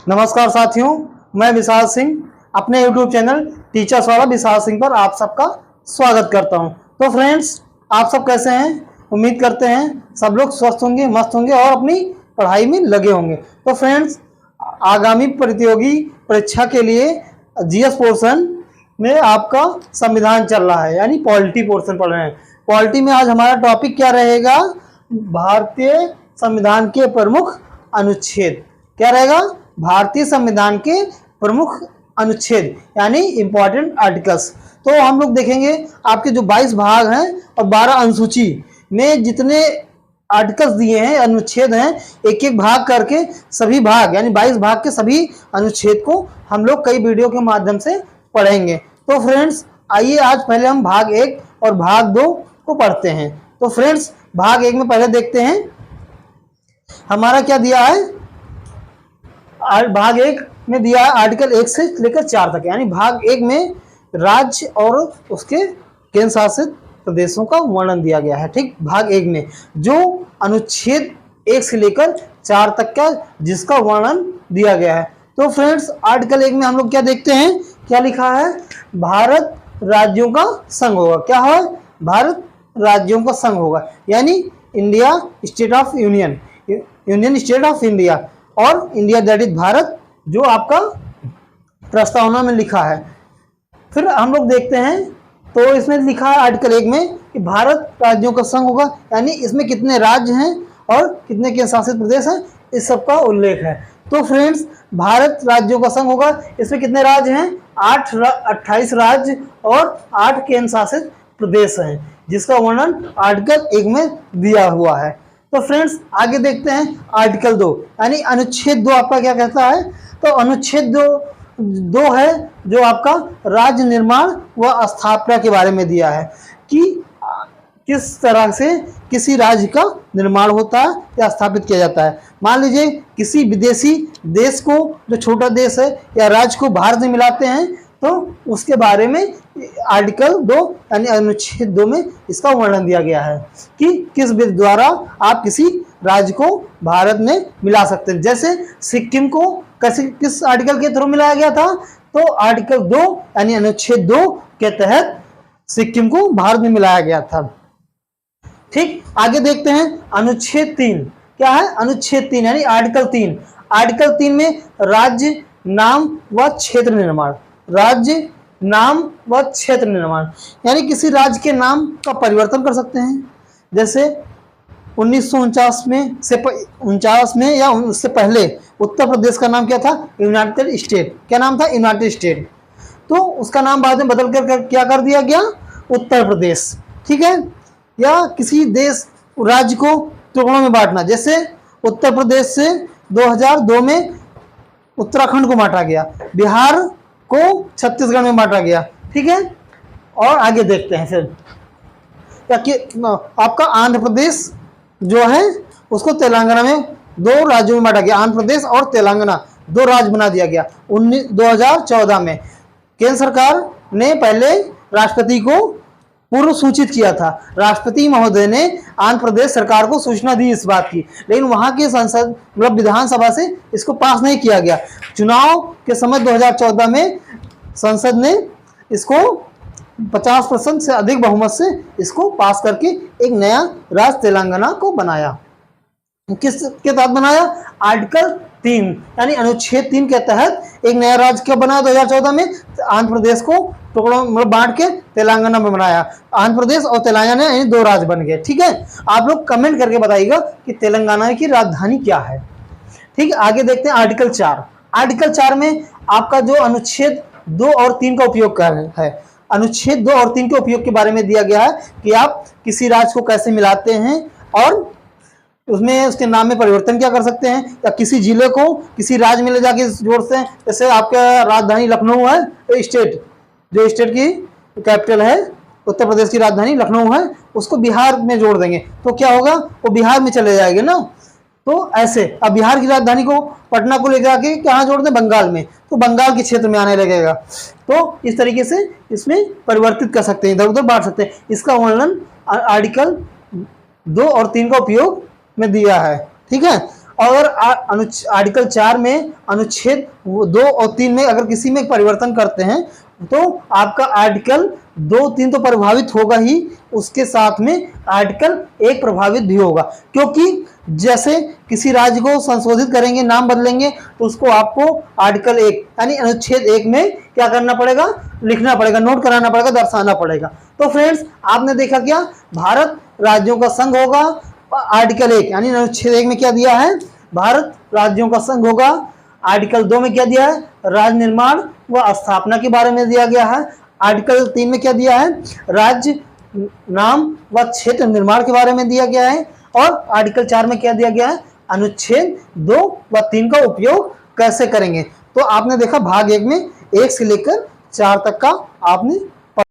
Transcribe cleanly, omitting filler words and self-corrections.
नमस्कार साथियों, मैं विशाल सिंह अपने YouTube चैनल टीचर्स वाला विशाल सिंह पर आप सबका स्वागत करता हूं। तो फ्रेंड्स, आप सब कैसे हैं? उम्मीद करते हैं सब लोग स्वस्थ होंगे, मस्त होंगे और अपनी पढ़ाई में लगे होंगे। तो फ्रेंड्स, आगामी प्रतियोगी परीक्षा के लिए जीएस पोर्शन में आपका संविधान चल रहा है, यानी पॉलिटी पोर्शन पढ़ रहे हैं। पॉलिटी में आज हमारा टॉपिक क्या रहेगा? भारतीय संविधान के प्रमुख अनुच्छेद। क्या रहेगा? भारतीय संविधान के प्रमुख अनुच्छेद यानी इंपॉर्टेंट आर्टिकल्स। तो हम लोग देखेंगे आपके जो 22 भाग हैं और 12 अनुसूची में जितने आर्टिकल्स दिए हैं, अनुच्छेद हैं, एक एक भाग करके सभी भाग यानी 22 भाग के सभी अनुच्छेद को हम लोग कई वीडियो के माध्यम से पढ़ेंगे। तो फ्रेंड्स, आइए आज पहले हम भाग 1 और भाग 2 को पढ़ते हैं। तो फ्रेंड्स, भाग 1 में पहले देखते हैं हमारा क्या दिया है। भाग 1 में दिया है आर्टिकल 1 से लेकर 4 तक, यानी भाग 1 में राज्य और उसके केंद्र शासित प्रदेशों का वर्णन दिया गया है। ठीक, भाग 1 में जो अनुच्छेद 1 से लेकर 4 तक का जिसका वर्णन दिया गया है। तो फ्रेंड्स, आर्टिकल 1 में हम लोग क्या देखते हैं, क्या लिखा है? भारत राज्यों का संघ होगा। क्या है? भारत राज्यों का संघ होगा, यानी India state of union, union state of India और इंडिया दैट इज भारत, जो आपका प्रस्तावना में लिखा है। फिर हम लोग देखते हैं तो इसमें लिखा है आर्टिकल 1 में कि भारत राज्यों का संघ होगा, यानी इसमें कितने राज्य हैं और कितने केंद्र शासित प्रदेश हैं, इस सब का उल्लेख है। तो फ्रेंड्स, भारत राज्यों का संघ होगा, इसमें कितने राज्य हैं? 28 राज्य और 8 केंद्र शासित प्रदेश हैं, जिसका वर्णन आर्टिकल 1 में दिया हुआ है। तो फ्रेंड्स, आगे देखते हैं आर्टिकल 2 यानी अनुच्छेद 2 आपका क्या कहता है। तो अनुच्छेद 2 है जो आपका राज्य निर्माण व स्थापना के बारे में दिया है कि किस तरह से किसी राज्य का निर्माण होता है या स्थापित किया जाता है। मान लीजिए किसी विदेशी देश को, जो छोटा देश है या राज्य को भारत में मिलाते हैं, तो उसके बारे में आर्टिकल 2 यानी अनुच्छेद 2 में इसका वर्णन दिया गया है कि किस विधि द्वारा आप किसी राज्य को भारत में मिला सकते हैं। जैसे सिक्किम को किस आर्टिकल के थ्रू मिलाया गया था? तो आर्टिकल 2 यानी अनुच्छेद 2 के तहत सिक्किम को भारत में मिलाया गया था। ठीक, आगे देखते हैं अनुच्छेद 3। क्या है? अनुच्छेद 3 यानी आर्टिकल 3। आर्टिकल 3 में राज्य नाम व क्षेत्र निर्माण, राज्य नाम व क्षेत्र निर्माण, यानी किसी राज्य के नाम का परिवर्तन कर सकते हैं। जैसे 1949 में से 49 में या उससे पहले उत्तर प्रदेश का नाम क्या था? United state. क्या नाम था? United state. तो उसका नाम बाद में बदल कर क्या कर दिया गया? उत्तर प्रदेश। ठीक है। या किसी देश राज्य को टुकड़ों में बांटना, जैसे उत्तर प्रदेश से 2002 में उत्तराखंड को बांटा गया, बिहार को छत्तीसगढ़ में बांटा गया। ठीक है। और आगे देखते हैं फिर कि आपका आंध्र प्रदेश जो है उसको तेलंगाना में 2 राज्यों में बांटा गया। आंध्र प्रदेश और तेलंगाना 2 राज्य बना दिया गया 2014 में। केंद्र सरकार ने पहले राष्ट्रपति को पूर्व सूचित किया था। राष्ट्रपति महोदय ने आंध्र प्रदेश सरकार को सूचना दी इस बात की, लेकिन वहां के संसद मतलब विधानसभा से इसको पास नहीं किया गया। चुनाव के समय 2014 में संसद ने इसको 50% से अधिक बहुमत से इसको पास करके एक नया राज्य तेलंगाना को बनाया। किसके तहत बनाया? आर्टिकल 3 यानी अनुच्छेद 3 के तहत एक नया राज्य क्या बनाया 2014 में? आंध्र प्रदेश को टुकड़ों में बांट के तेलंगाना में बनाया। आंध्र प्रदेश और तेलंगाना यानी 2 राज्य बन गए। ठीक है। आप लोग कमेंट करके बताइएगा कि तेलंगाना की राजधानी क्या है। ठीक है। आगे देखते हैं आर्टिकल 4। आर्टिकल 4 में आपका जो अनुच्छेद 2 और 3 का उपयोग कर है, अनुच्छेद 2 और 3 के उपयोग के बारे में दिया गया है कि आप किसी राज्य को कैसे मिलाते हैं और उसमें उसके नाम में परिवर्तन क्या कर सकते हैं, या किसी जिले को किसी राज्य में ले जाके जोड़ते हैं। जैसे आपका राजधानी लखनऊ है, तो स्टेट जो स्टेट की कैपिटल है, उत्तर प्रदेश की राजधानी लखनऊ है, उसको बिहार में जोड़ देंगे तो क्या होगा? वो बिहार में चले जाएंगे ना। तो ऐसे अब बिहार की राजधानी को पटना को लेकर आके कहाँ जोड़ दें? बंगाल में, तो बंगाल के क्षेत्र में आने लगेगा। तो इस तरीके से इसमें परिवर्तित कर सकते हैं, इधर उधर बांट सकते हैं। इसका वर्णन आर्टिकल 2 और 3 का उपयोग में दिया है। ठीक है। और आर्टिकल 4 में अनुच्छेद 2 और 3 में अगर किसी में परिवर्तन करते हैं तो आपका आर्टिकल 2, 3 तो प्रभावित होगा ही, उसके साथ में आर्टिकल 1 प्रभावित भी होगा, क्योंकि जैसे किसी राज्य को संशोधित करेंगे, नाम बदलेंगे, तो उसको आपको आर्टिकल 1 यानी अनुच्छेद 1 में क्या करना पड़ेगा, लिखना पड़ेगा, नोट कराना पड़ेगा, दर्शाना पड़ेगा। तो फ्रेंड्स आपने देखा क्या, भारत राज्यों का संघ होगा, आर्टिकल 1 यानी अनुच्छेद 1 में क्या दिया है, भारत राज्यों का संघ होगा। आर्टिकल 2 में क्या दिया है, राज्य निर्माण व स्थापना के बारे में दिया गया है। आर्टिकल 3 में क्या दिया है, राज्य नाम व क्षेत्र निर्माण के बारे में दिया गया है। और आर्टिकल 4 में क्या दिया गया है, अनुच्छेद 2 व 3 का उपयोग कैसे करेंगे। तो आपने देखा भाग 1 में 1 से लेकर 4 तक का आपने